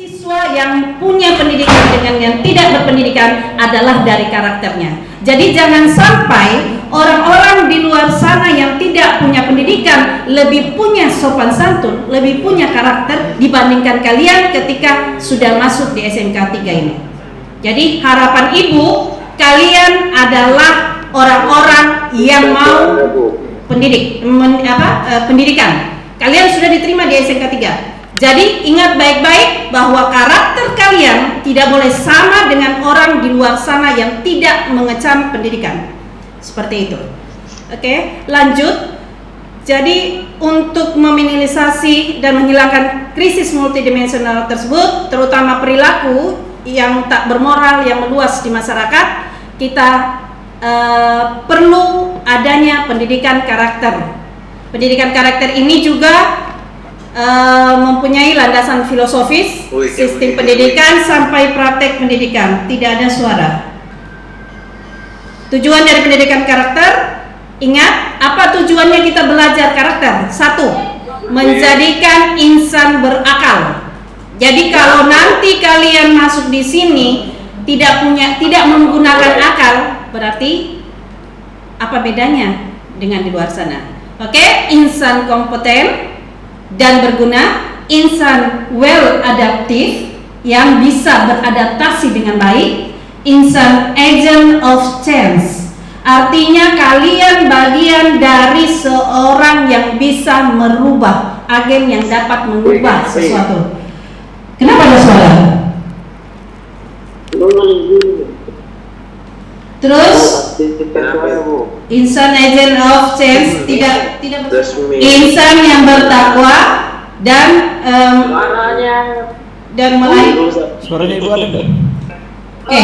Siswa yang punya pendidikan dengan yang tidak berpendidikan adalah dari karakternya. Jadi jangan sampai orang-orang di luar sana yang tidak punya pendidikan lebih punya sopan santun, lebih punya karakter dibandingkan kalian ketika sudah masuk di SMK 3 ini. Jadi harapan ibu, kalian adalah orang-orang yang mau pendidikan. Kalian sudah diterima di SMK 3. Jadi ingat baik-baik bahwa karakter kalian tidak boleh sama dengan orang di luar sana yang tidak mengecam pendidikan. Seperti itu. Oke, lanjut. Jadi untuk meminimalisasi dan menghilangkan krisis multidimensional tersebut, terutama perilaku yang tak bermoral yang meluas di masyarakat, kita perlu adanya pendidikan karakter. Pendidikan karakter ini juga mempunyai landasan filosofis, sistem pendidikan sampai praktek pendidikan. Tidak ada suara. Tujuan dari pendidikan karakter, ingat apa tujuannya kita belajar karakter? 1. Menjadikan insan berakal. Jadi kalau nanti kalian masuk di sini tidak menggunakan akal, berarti apa bedanya dengan di luar sana? Oke, insan kompeten dan berguna, insan well adaptive yang bisa beradaptasi dengan baik, insan agent of change, artinya kalian bagian dari seorang yang bisa merubah, agen yang dapat mengubah sesuatu. Kenapa ada suara? Terus insan agent of change, tidak insan yang bertakwa dan melayani. Suaranya ibu ada nggak? Oke,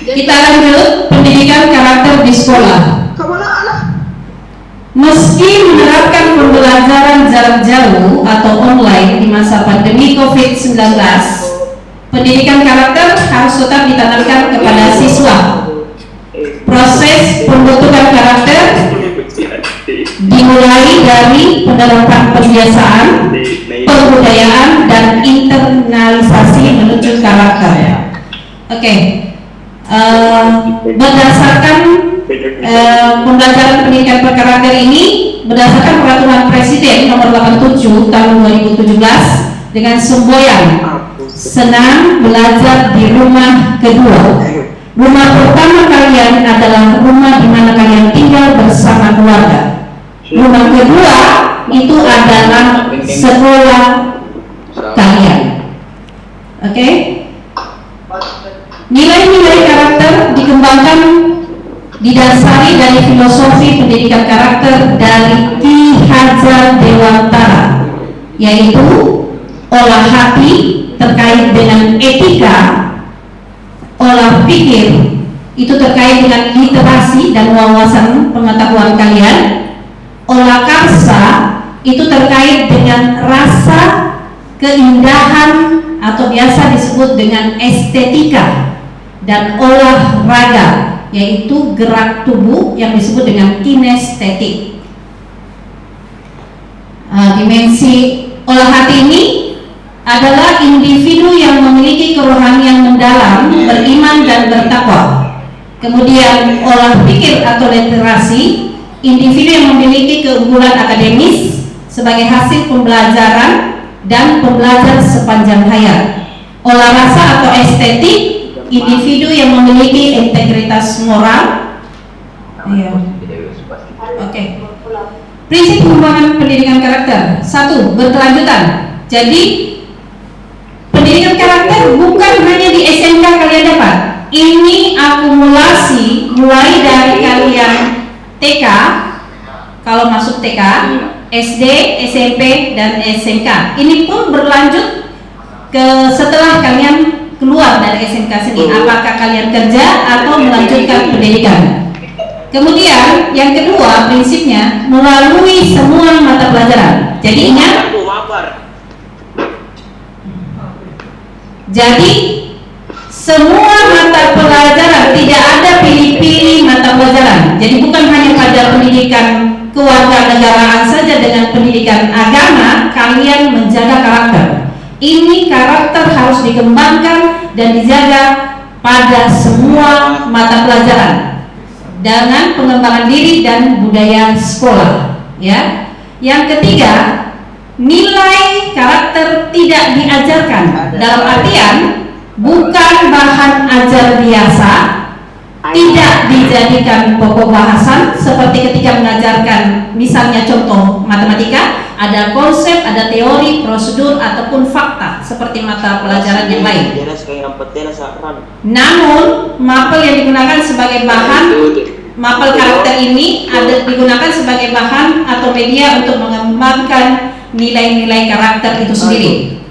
kita lanjut pendidikan karakter di sekolah. Meski menerapkan pembelajaran jarak jauh atau online di masa pandemi COVID-19, pendidikan karakter harus tetap ditanamkan kepada siswa. Proses pembentukan karakter dimulai dari penerapan kebiasaan, pembudayaan, dan internalisasi menuju karakter. Oke, berdasarkan pembelajaran pendidikan berkarakter ini berdasarkan peraturan Presiden nomor 87 tahun 2017 dengan semboyan senang belajar di rumah kedua. Rumah pertama kalian adalah rumah di mana kalian tinggal bersama keluarga. Rumah kedua itu adalah sekolah kalian. Oke? Nilai-nilai karakter dikembangkan didasari dari filosofi pendidikan karakter dari Ki Hajar Dewantara, yaitu olah hati terkait dengan etika, olah pikir itu terkait dengan literasi dan wawasan pengetahuan kalian, olah karsa itu terkait dengan rasa keindahan atau biasa disebut dengan estetika, dan olahraga yaitu gerak tubuh yang disebut dengan kinestetik. Dimensi olah hati ini adalah individu yang memiliki kerohanian mendalam, beriman dan bertakwa. Kemudian olah pikir atau literasi, individu yang memiliki keunggulan akademis sebagai hasil pembelajaran dan pembelajar sepanjang hayat. Olah rasa atau estetik, individu yang memiliki integritas moral. Oke. Prinsip pengembangan pendidikan karakter. 1. Berkelanjutan. Jadi pendidikan karakter bukan hanya di SMK kalian dapat. Ini akumulasi mulai dari kalian TK, kalau masuk TK, SD, SMP, dan SMK. Ini pun berlanjut ke setelah kalian keluar dari SMK sini. Apakah kalian kerja atau melanjutkan pendidikan? Kemudian yang kedua prinsipnya melalui semua mata pelajaran. Jadi ingat. Jadi semua mata pelajaran, tidak ada pilih-pilih mata pelajaran. Jadi bukan hanya pada pendidikan kewarganegaraan saja, dengan pendidikan agama kalian menjaga karakter. Ini karakter harus dikembangkan dan dijaga pada semua mata pelajaran dengan pengembangan diri dan budaya sekolah. Ya. Yang ketiga, nilai karakter tidak diajarkan, dalam artian bukan bahan ajar biasa, tidak dijadikan pokok bahasan seperti ketika mengajarkan misalnya contoh matematika, ada konsep, ada teori, prosedur ataupun fakta seperti mata pelajaran yang lain. Namun mapel yang digunakan sebagai bahan, mapel karakter ini digunakan sebagai bahan atau media untuk mengembangkan nilai-nilai karakter itu sendiri.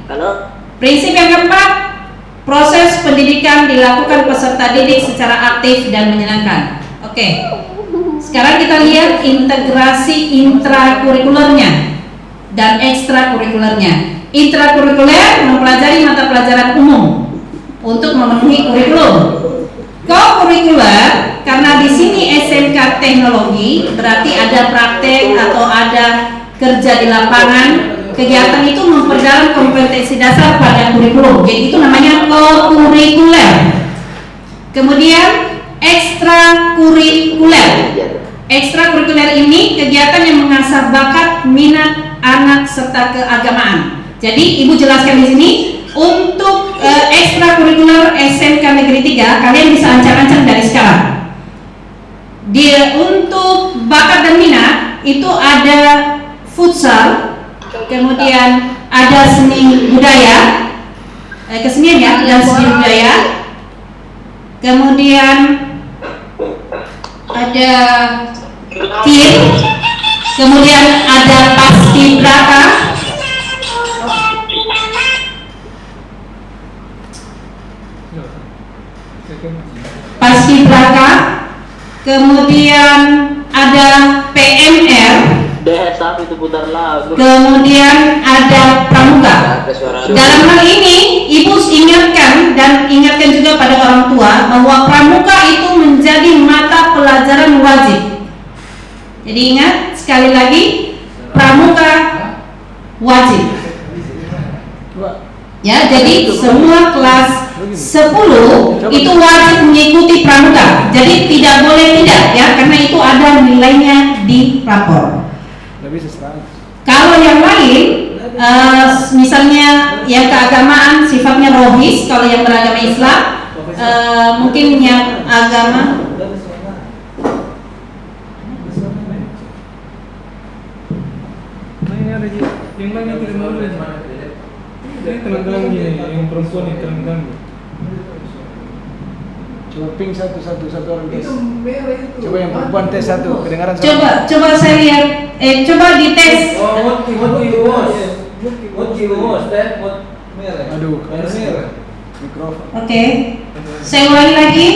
Prinsip yang keempat, proses pendidikan dilakukan peserta didik secara aktif dan menyenangkan. Oke. Sekarang kita lihat integrasi intrakurikulernya dan ekstrakurikulernya. Intrakurikuler mempelajari mata pelajaran umum untuk memenuhi kurikulum. Co-kurikuler karena di sini SMK teknologi berarti ada praktek atau ada kerja di lapangan. Kegiatan itu memperdalam kompetensi dasar pada kurikulum. Jadi itu namanya co-kurikuler. Kemudian ekstrakurikuler. Ekstrakurikuler ini kegiatan yang mengasah bakat, minat anak serta keagamaan. Jadi Ibu jelaskan di sini untuk ekstrakurikuler SMK Negeri 3 kalian bisa ancang-ancang dari sekarang. Untuk bakat dan minat itu ada futsal, kemudian ada seni budaya, kesenian ya, dan seni budaya, kemudian ada tim, kemudian ada paskibraka, kemudian ada PMR, kemudian ada pramuka. Dalam hal ini Ibu ingatkan dan ingatkan juga pada orang tua bahwa pramuka itu menjadi mata pelajaran wajib. Jadi ingat sekali lagi, pramuka wajib. Ya, jadi semua kelas 10 itu wajib mengikuti pramuka. Jadi tidak boleh tidak ya, karena itu ada nilainya di rapor. Kalau yang lain, misalnya yang keagamaan sifatnya rohis, kalau yang beragama Islam, mungkin yang agama yang lain tidak mau ini tenang-tenang gini, yang perempuan ini tenang-tenang. Coba ping satu orang tes. Coba yang perempuan tes satu, kedengaran satu. Coba saya lihat, coba dites. What Aduh, mikrofon. Oke, saya ulangi lagi.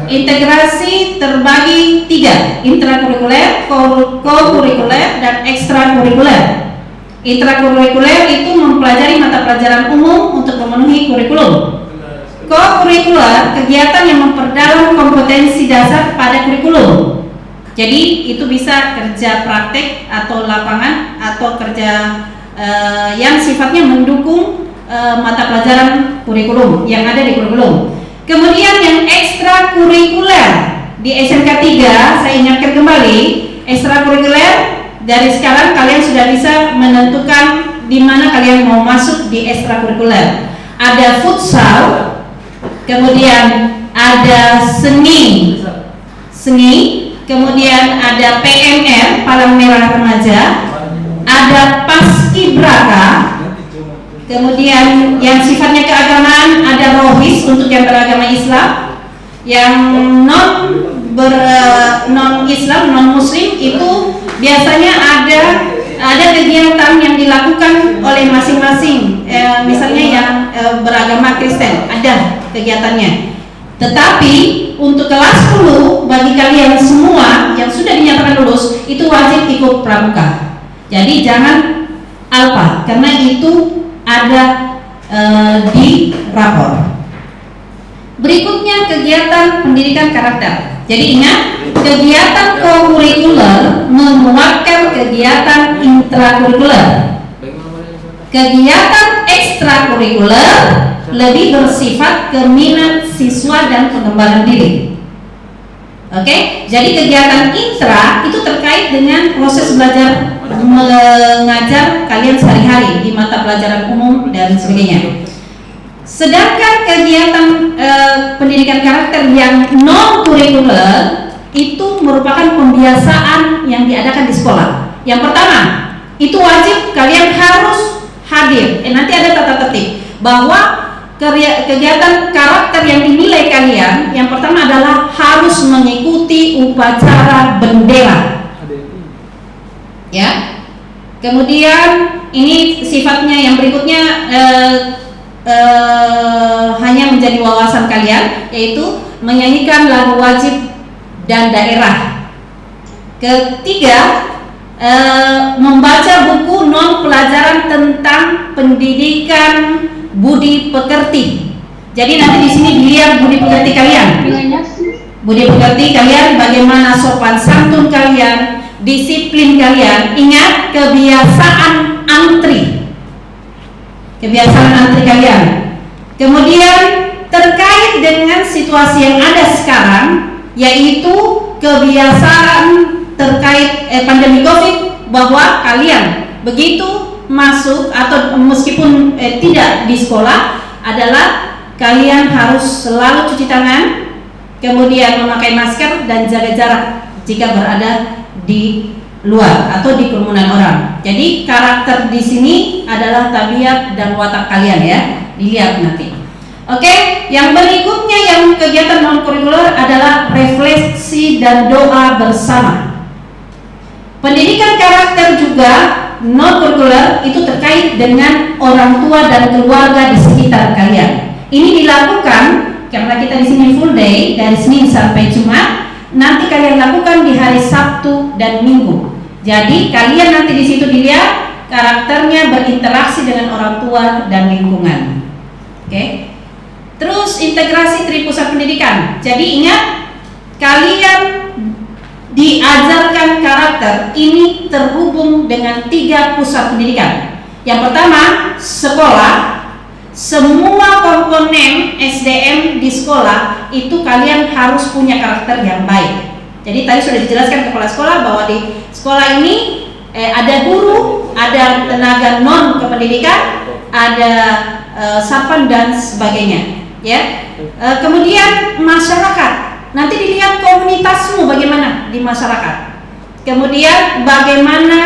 Integrasi terbagi 3, intrakurikuler, co-kurikuler, dan ekstrakurikuler. Intrakurikuler itu mempelajari mata pelajaran umum untuk memenuhi kurikulum. Co-kurikuler kegiatan yang memperdalam kompetensi dasar pada kurikulum. Jadi itu bisa kerja praktek atau lapangan atau kerja yang sifatnya mendukung mata pelajaran kurikulum yang ada di kurikulum. Kemudian yang ekstrakurikuler di SMK 3, saya ingatkan kembali, ekstrakurikuler dari sekarang kalian sudah bisa menentukan di mana kalian mau masuk di ekstrakurikuler. Ada futsal, kemudian ada seni, kemudian ada PMR, Palang Merah Remaja, ada paskibraka, kemudian yang sifatnya keagamaan ada rohis untuk yang beragama Islam, yang non Islam, non Muslim itu biasanya ada kegiatan yang dilakukan oleh masing-masing, misalnya yang beragama Kristen ada kegiatannya. Tetapi untuk kelas 10 bagi kalian semua yang sudah dinyatakan lulus itu wajib ikut pramuka. Jadi jangan alpa karena itu ada di rapor. Berikutnya kegiatan pendidikan karakter. Jadi ingat, kegiatan co-kurikuler memuatkan kegiatan intrakurikuler. Kegiatan ekstrakurikuler lebih bersifat keminat siswa dan pengembangan diri. Oke, jadi kegiatan intra itu terkait dengan proses belajar mengajar kalian sehari-hari di mata pelajaran umum dan sebagainya. Sedangkan kegiatan pendidikan karakter yang non kurikuler itu merupakan pembiasaan yang diadakan di sekolah. Yang pertama, itu wajib kalian harus hadir. Nanti ada tata tertib bahwa kegiatan karakter yang dinilai kalian yang pertama adalah harus mengikuti upacara bendera. Ya. Kemudian ini sifatnya yang berikutnya hanya menjadi wawasan kalian, yaitu menyanyikan lagu wajib dan daerah. Ketiga, membaca buku non pelajaran tentang pendidikan budi pekerti. Jadi nanti di sini dilihat budi pekerti kalian. Budi pekerti kalian, bagaimana sopan santun kalian, disiplin kalian. Ingat kebiasaan antri. Kebiasaan antri kalian. Kemudian terkait dengan situasi yang ada sekarang, yaitu kebiasaan terkait pandemi COVID, bahwa kalian begitu masuk atau meskipun tidak di sekolah adalah kalian harus selalu cuci tangan, kemudian memakai masker dan jaga jarak jika berada di luar atau di kerumunan orang. Jadi karakter di sini adalah tabiat dan watak kalian ya, dilihat nanti. Oke, yang berikutnya yang kegiatan non kurikuler adalah refleksi dan doa bersama. Pendidikan karakter juga non kurikuler itu terkait dengan orang tua dan keluarga di sekitar kalian. Ini dilakukan karena kita di sini full day dari Senin sampai Jumat. Nanti kalian lakukan di hari Sabtu dan Minggu. Jadi kalian nanti di situ dilihat karakternya berinteraksi dengan orang tua dan lingkungan. Oke. Terus integrasi tripusat pendidikan. Jadi ingat, kalian diajarkan karakter ini terhubung dengan 3 pusat pendidikan. Yang pertama, sekolah. Semua komponen SDM di sekolah itu kalian harus punya karakter yang baik. Jadi tadi sudah dijelaskan kepala sekolah bahwa di sekolah ini ada guru, ada tenaga non kependidikan, ada sapan dan sebagainya. Ya. Kemudian masyarakat. Nanti dilihat komunitasmu bagaimana di masyarakat. Kemudian bagaimana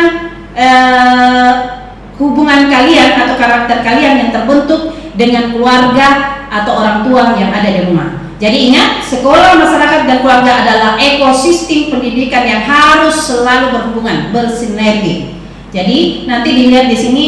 hubungan kalian atau karakter kalian yang terbentuk dengan keluarga atau orang tua yang ada di rumah. Jadi ingat, sekolah, masyarakat, dan keluarga adalah ekosistem pendidikan yang harus selalu berhubungan, bersinergi. Jadi nanti dilihat di sini